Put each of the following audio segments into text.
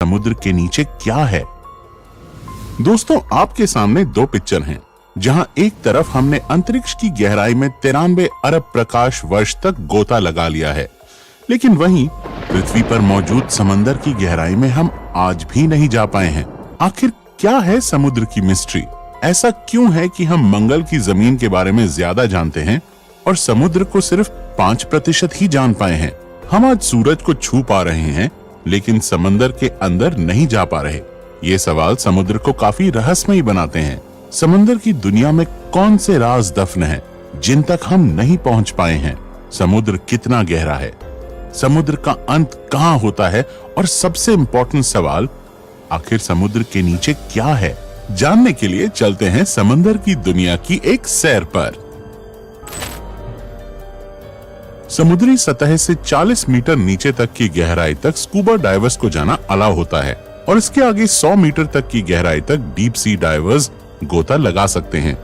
समुद्र के नीचे क्या है। दोस्तों, आपके सामने दो पिक्चर हैं, जहां एक तरफ हमने अंतरिक्ष की गहराई में 93 अरब प्रकाश वर्ष तक गोता लगा लिया है, लेकिन वहीं पृथ्वी पर मौजूद समंदर की गहराई में हम आज भी नहीं जा पाए हैं। आखिर क्या है समुद्र की मिस्ट्री? ऐसा क्यों है कि हम मंगल की जमीन के बारे में ज्यादा जानते हैं और समुद्र को सिर्फ 5% ही जान पाए हैं? हम आज सूरज को छू पा रहे हैं, लेकिन समंदर के अंदर नहीं जा पा रहे। ये सवाल समुद्र को काफी रहस्यमयी बनाते हैं। समंदर की दुनिया में कौन से राज दफन हैं, जिन तक हम नहीं पहुंच पाए हैं? समुद्र कितना गहरा है? समुद्र का अंत कहां होता है? और सबसे इम्पोर्टेंट सवाल, आखिर समुद्र के नीचे क्या है? जानने के लिए चलते हैं समंदर की दुनिया की एक सैर पर। समुद्री सतह से 40 मीटर नीचे तक की गहराई तक स्कूबा डाइवर्स को जाना अलाउ होता है और इसके आगे 100 मीटर तक की गहराई तक डीप सी डाइवर्स गोता लगा सकते हैं।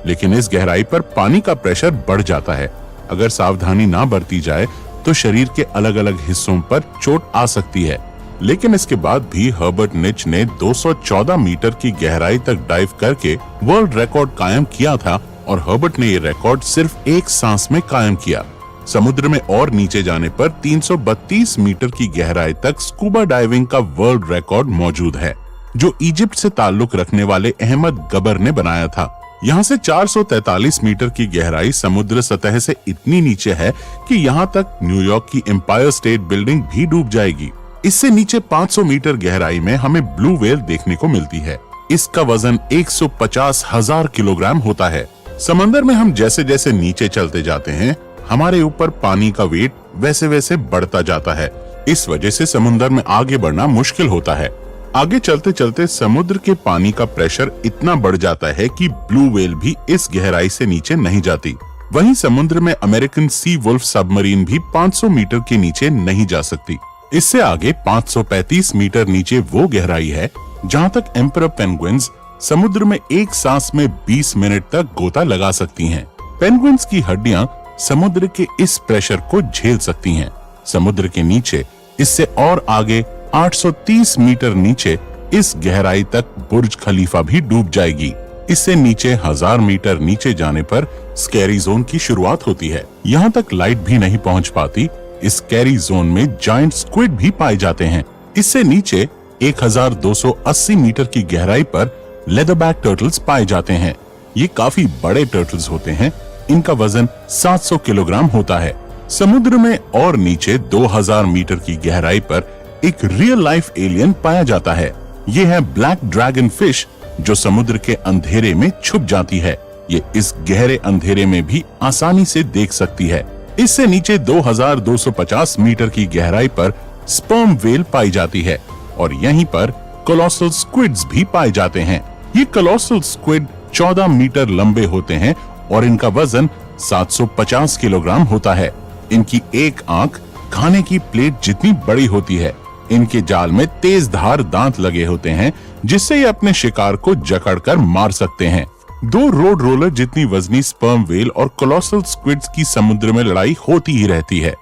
लेकिन इस गहराई पर पानी का प्रेशर बढ़ जाता है। अगर सावधानी ना बरती जाए तो शरीर के अलग अलग हिस्सों पर चोट आ सकती है। लेकिन इसके बाद भी हर्बर्ट निच ने 214 मीटर की गहराई तक डाइव करके वर्ल्ड रिकॉर्ड कायम किया था और हर्बर्ट ने ये रिकॉर्ड सिर्फ एक सांस में कायम किया। समुद्र में और नीचे जाने पर 332 मीटर की गहराई तक स्कूबा डाइविंग का वर्ल्ड रिकॉर्ड मौजूद है, जो इजिप्ट से ताल्लुक रखने वाले अहमद गबर ने बनाया था। यहाँ से 443 मीटर की गहराई समुद्र सतह से इतनी नीचे है कि यहाँ तक न्यूयॉर्क की एम्पायर स्टेट बिल्डिंग भी डूब जाएगी। इससे नीचे 500 मीटर गहराई में हमें ब्लू व्हेल देखने को मिलती है। इसका वजन 150,000 किलोग्राम होता है। समंदर में हम जैसे जैसे नीचे चलते जाते हैं, हमारे ऊपर पानी का वेट वैसे वैसे बढ़ता जाता है। इस वजह से समुद्र में आगे बढ़ना मुश्किल होता है। आगे चलते चलते समुद्र के पानी का प्रेशर इतना बढ़ जाता है कि ब्लू व्हेल भी इस गहराई से नीचे नहीं जाती। वहीं समुद्र में अमेरिकन सी वुल्फ सबमरीन भी 500 मीटर के नीचे नहीं जा सकती। इससे आगे 535 मीटर नीचे वो गहराई है जहाँ तक एम्परर पेंगुइन्स समुद्र में एक सांस में 20 मिनट तक गोता लगा सकती हैं। पेंगुइन्स की हड्डियां समुद्र के इस प्रेशर को झेल सकती हैं। समुद्र के नीचे इससे और आगे 830 मीटर नीचे इस गहराई तक बुर्ज खलीफा भी डूब जाएगी। इससे नीचे 1000 मीटर नीचे जाने पर स्कैरी जोन की शुरुआत होती है। यहाँ तक लाइट भी नहीं पहुँच पाती। इस स्कैरी जोन में जायंट स्क्विड भी पाए जाते हैं। इससे नीचे 1280 मीटर की गहराई पर लेदरबैक टर्टल्स पाए जाते हैं। ये काफी बड़े टर्टल्स होते हैं। इनका वजन 700 किलोग्राम होता है। समुद्र में और नीचे 2000 मीटर की गहराई पर एक रियल लाइफ एलियन पाया जाता है। ये है ब्लैक ड्रैगन फिश, जो समुद्र के अंधेरे में छुप जाती है। ये इस गहरे अंधेरे में भी आसानी से देख सकती है। इससे नीचे 2250 मीटर की गहराई पर स्पर्म व्हेल पाई जाती है और यहीं पर कोलोसल स्क्विड्स भी पाए जाते हैं। ये कोलोसल स्क्विड 14 मीटर लंबे होते हैं और इनका वजन 750 किलोग्राम होता है। इनकी एक आंख खाने की प्लेट जितनी बड़ी होती है। इनके जाल में तेज धार दांत लगे होते हैं, जिससे ये अपने शिकार को जकड़कर मार सकते हैं। दो रोड रोलर जितनी वजनी स्पर्म व्हेल और कोलोसल स्क्विड्स की समुद्र में लड़ाई होती ही रहती है।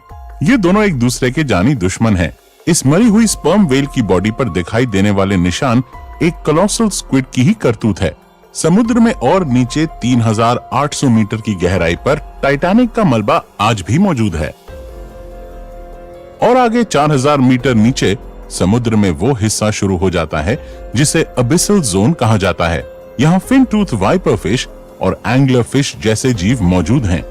ये दोनों एक दूसरे के जानी दुश्मन हैं। इस मरी हुई स्पर्म व्हेल की बॉडी पर दिखाई देने वाले निशान एक कोलोसल स्क्विड की ही करतूत है। समुद्र में और नीचे 3800 मीटर की गहराई पर टाइटैनिक का मलबा आज भी मौजूद है और आगे 4000 मीटर नीचे समुद्र में वो हिस्सा शुरू हो जाता है जिसे अबिसल जोन कहा जाता है। यहाँ फिन टूथ वाइपर फिश और एंगलर फिश जैसे जीव मौजूद हैं।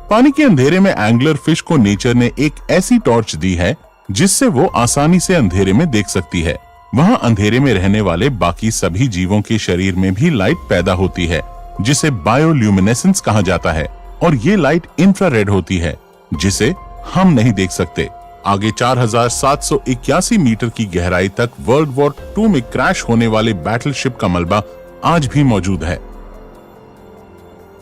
पानी के अंधेरे में एंगलर फिश को नेचर ने एक ऐसी टॉर्च दी है जिससे वो आसानी से अंधेरे में देख सकती है। वहाँ अंधेरे में रहने वाले बाकी सभी जीवों के शरीर में भी लाइट पैदा होती है, जिसे बायोल्यूमिनेसेंस कहा जाता है और ये लाइट इंफ्रारेड होती है, जिसे हम नहीं देख सकते। आगे 4781 मीटर की गहराई तक वर्ल्ड वॉर 2 में क्रैश होने वाले बैटलशिप का मलबा आज भी मौजूद है।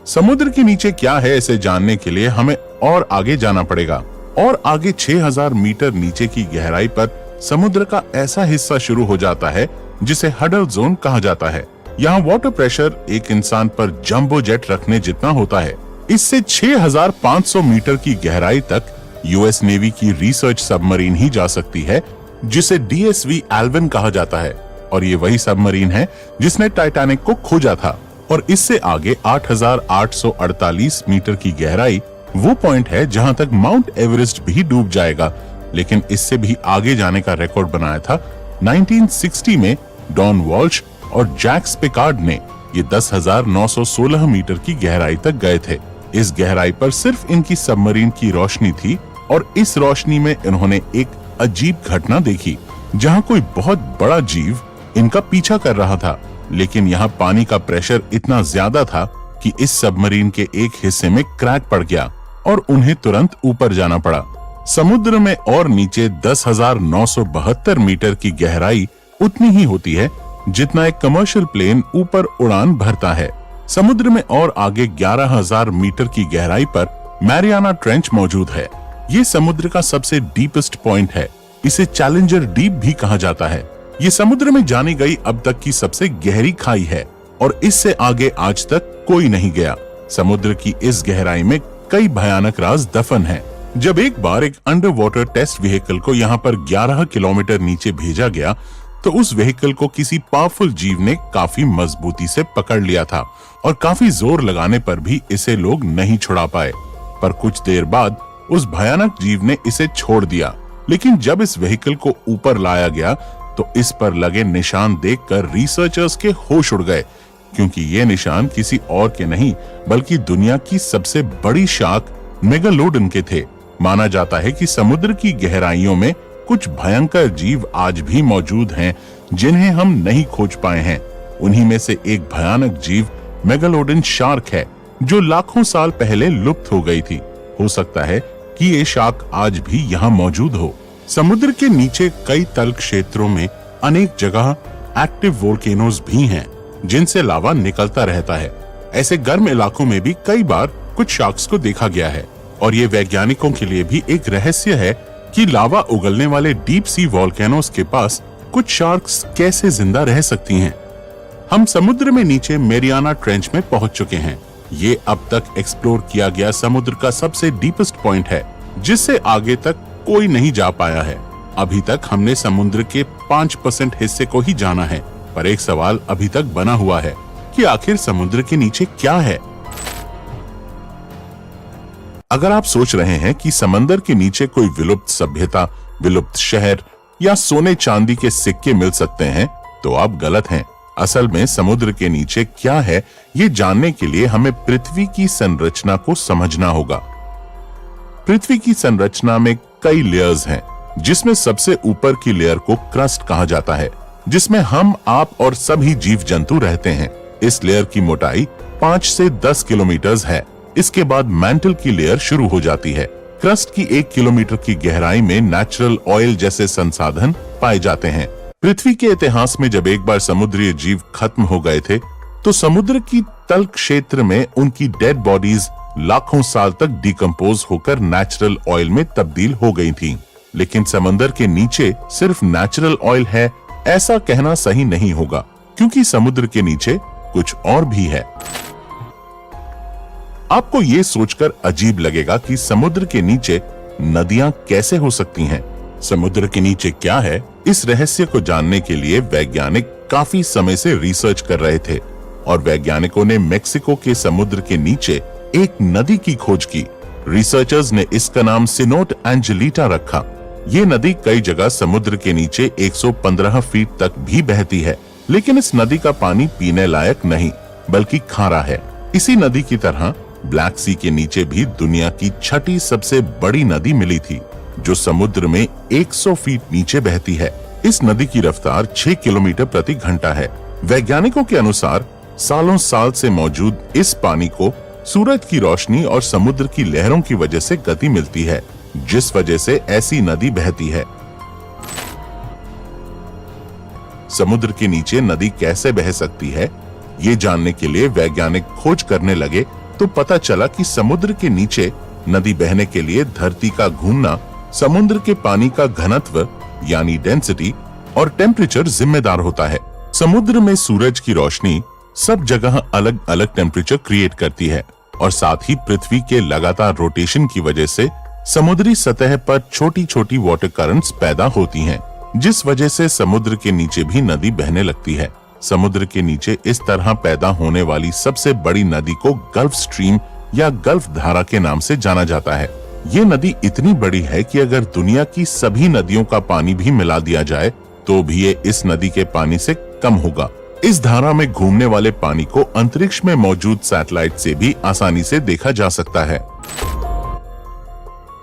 समुद्र के नीचे क्या है इसे जानने के लिए हमें और आगे जाना पड़ेगा और आगे 6000 मीटर नीचे की गहराई पर समुद्र का ऐसा हिस्सा शुरू हो जाता है जिसे हडल जोन कहा जाता है। यहाँ वाटर प्रेशर एक इंसान पर जंबो जेट रखने जितना होता है। इससे 6500 मीटर की गहराई तक यूएस नेवी की रिसर्च सबमरीन ही जा सकती है जिसे DSV एल्विन कहा जाता है, और ये वही सबमरीन है जिसने टाइटैनिक को खोजा था। और इससे आगे 8,848 मीटर की गहराई वो पॉइंट है जहां तक माउंट एवरेस्ट भी डूब जाएगा, लेकिन इससे भी आगे जाने का रिकॉर्ड बनाया था 1960 में डॉन वॉल्श और जैक स्पिकार्ड ने। ये 10,916 मीटर की गहराई तक गए थे। इस गहराई पर सिर्फ इनकी सबमरीन की रोशनी थी, और इस रोशनी में इन्होंने एक अजीब घटना देखी, जहां कोई बहुत बड़ा जीव इनका पीछा कर रहा था। लेकिन यहाँ पानी का प्रेशर इतना ज्यादा था कि इस सबमरीन के एक हिस्से में क्रैक पड़ गया और उन्हें तुरंत ऊपर जाना पड़ा। समुद्र में और नीचे 10,972 मीटर की गहराई उतनी ही होती है जितना एक कमर्शियल प्लेन ऊपर उड़ान भरता है। समुद्र में और आगे 11,000 मीटर की गहराई पर मैरियाना ट्रेंच मौजूद है। ये समुद्र का सबसे डीपेस्ट पॉइंट है। इसे चैलेंजर डीप भी कहा जाता है। ये समुद्र में जानी गई अब तक की सबसे गहरी खाई है, और इससे आगे आज तक कोई नहीं गया। समुद्र की इस गहराई में कई भयानक राज दफन हैं। जब एक बार एक अंडर वाटर टेस्ट व्हीकल को यहाँ पर 11 किलोमीटर नीचे भेजा गया, तो उस व्हीकल को किसी पावरफुल जीव ने काफी मजबूती से पकड़ लिया था, और काफी जोर लगाने पर भी इसे लोग नहीं छुड़ा पाए। पर कुछ देर बाद उस भयानक जीव ने इसे छोड़ दिया। लेकिन जब इस व्हीकल को ऊपर लाया गया, तो इस पर लगे निशान देखकर रिसर्चर्स के होश उड़ गए, क्योंकि ये निशान किसी और के नहीं बल्कि दुनिया की सबसे बड़ी शार्क मेगालोडन के थे। माना जाता है कि समुद्र की गहराइयों में कुछ भयंकर जीव आज भी मौजूद हैं, जिन्हें हम नहीं खोज पाए हैं। उन्हीं में से एक भयानक जीव मेगालोडन शार्क है, जो लाखों साल पहले लुप्त हो गई थी। हो सकता है कि ये शार्क आज भी यहाँ मौजूद हो। समुद्र के नीचे कई तल क्षेत्रों में अनेक जगह एक्टिव वोल्केनोज भी हैं, जिनसे लावा निकलता रहता है। ऐसे गर्म इलाकों में भी कई बार कुछ शार्क्स को देखा गया है, और ये वैज्ञानिकों के लिए भी एक रहस्य है कि लावा उगलने वाले डीप सी वोल्केनोज के पास कुछ शार्क्स कैसे जिंदा रह सकती हैं। हम समुद्र में नीचे मैरियाना ट्रेंच में पहुंच चुके हैं। ये अब तक एक्सप्लोर किया गया समुद्र का सबसे डीपेस्ट पॉइंट है, जिससे आगे तक कोई नहीं जा पाया है। अभी तक हमने समुद्र के 5% हिस्से को ही जाना है, पर एक सवाल अभी तक बना हुआ है कि आखिर समुद्र के नीचे क्या है। अगर आप सोच रहे हैं कि समंदर के नीचे कोई विलुप्त सभ्यता, विलुप्त शहर या सोने चांदी के सिक्के मिल सकते हैं, तो आप गलत हैं। असल में समुद्र के नीचे क्या है, ये जानने के लिए हमें पृथ्वी की संरचना को समझना होगा। पृथ्वी की संरचना में कई लेयर्स हैं, जिसमें सबसे ऊपर की लेयर को क्रस्ट कहा जाता है, जिसमें हम, आप और सभी जीव जंतु रहते हैं। इस लेयर की मोटाई 5 से 10 किलोमीटर है। इसके बाद मैंटल की लेयर शुरू हो जाती है। क्रस्ट की 1 किलोमीटर की गहराई में नेचुरल ऑयल जैसे संसाधन पाए जाते हैं। पृथ्वी के इतिहास में जब एक बार समुद्री जीव खत्म हो गए थे, तो समुद्र की तल क्षेत्र में उनकी डेड बॉडीज लाखों साल तक डिकम्पोज होकर नेचुरल ऑयल में तब्दील हो गई थीं। लेकिन समंदर के नीचे सिर्फ नेचुरल ऑयल है, ऐसा कहना सही नहीं होगा, क्योंकि समुद्र के नीचे कुछ और भी है। आपको ये सोचकर अजीब लगेगा कि समुद्र के नीचे नदियां कैसे हो सकती हैं। समुद्र के नीचे क्या है, इस रहस्य को जानने के लिए वैज्ञानिक काफी समय से रिसर्च कर रहे थे, और वैज्ञानिकों ने मेक्सिको के समुद्र के नीचे एक नदी की खोज की। रिसर्चर्स ने इसका नाम सिनोट एंजेलिटा रखा। ये नदी कई जगह समुद्र के नीचे 115 फीट तक भी बहती है, लेकिन इस नदी का पानी पीने लायक नहीं बल्कि खारा है। इसी नदी की तरह ब्लैक सी के नीचे भी दुनिया की 6ठी सबसे बड़ी नदी मिली थी, जो समुद्र में 100 फीट नीचे बहती है। इस नदी की रफ्तार 6 किलोमीटर प्रति घंटा है। वैज्ञानिकों के अनुसार सालों साल से मौजूद इस पानी को सूरज की रोशनी और समुद्र की लहरों की वजह से गति मिलती है, जिस वजह से ऐसी नदी बहती है। समुद्र के नीचे नदी कैसे बह सकती है, ये जानने के लिए वैज्ञानिक खोज करने लगे, तो पता चला कि समुद्र के नीचे नदी बहने के लिए धरती का घूमना, समुद्र के पानी का घनत्व यानी डेंसिटी और टेम्परेचर जिम्मेदार होता है। समुद्र में सूरज की रोशनी सब जगह अलग अलग टेम्परेचर क्रिएट करती है, और साथ ही पृथ्वी के लगातार रोटेशन की वजह से समुद्री सतह पर छोटी छोटी वाटर करंट्स पैदा होती हैं। जिस वजह से समुद्र के नीचे भी नदी बहने लगती है। समुद्र के नीचे इस तरह पैदा होने वाली सबसे बड़ी नदी को गल्फ स्ट्रीम या गल्फ धारा के नाम से जाना जाता है। ये नदी इतनी बड़ी है कि अगर दुनिया की सभी नदियों का पानी भी मिला दिया जाए तो भी ये इस नदी के पानी से कम होगा। इस धारा में घूमने वाले पानी को अंतरिक्ष में मौजूद सैटेलाइट से भी आसानी से देखा जा सकता है।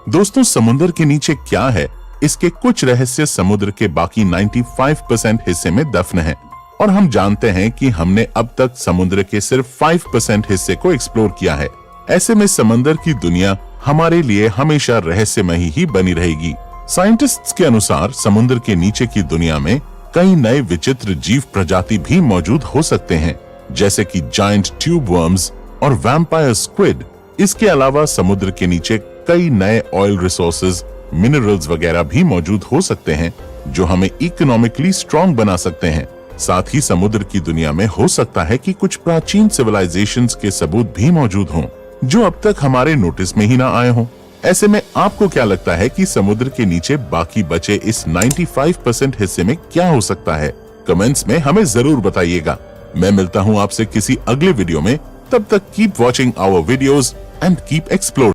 दोस्तों, समुद्र के नीचे क्या है, इसके कुछ रहस्य समुद्र के बाकी 95% हिस्से में दफन हैं। और हम जानते हैं कि हमने अब तक समुद्र के सिर्फ 5% हिस्से को एक्सप्लोर किया है। ऐसे में समंदर की दुनिया हमारे लिए हमेशा रहस्यमयी ही बनी रहेगी। साइंटिस्ट्स के अनुसार समुद्र के नीचे की दुनिया में कई नए विचित्र जीव प्रजाति भी मौजूद हो सकते हैं, जैसे कि जायंट ट्यूब वर्म्स और वैम्पायर स्क्विड। इसके अलावा समुद्र के नीचे कई नए ऑयल रिसोर्सेज, मिनरल्स वगैरह भी मौजूद हो सकते हैं जो हमें इकोनॉमिकली स्ट्रॉन्ग बना सकते हैं। साथ ही समुद्र की दुनिया में हो सकता है कि कुछ प्राचीन सिविलाइजेशंस के सबूत भी मौजूद हों जो अब तक हमारे नोटिस में ही ना आए हों। ऐसे में आपको क्या लगता है कि समुद्र के नीचे बाकी बचे इस 95% हिस्से में क्या हो सकता है? कमेंट्स में हमें जरूर बताइएगा। मैं मिलता हूं आपसे किसी अगले वीडियो में। तब तक keep watching our videos and keep explore.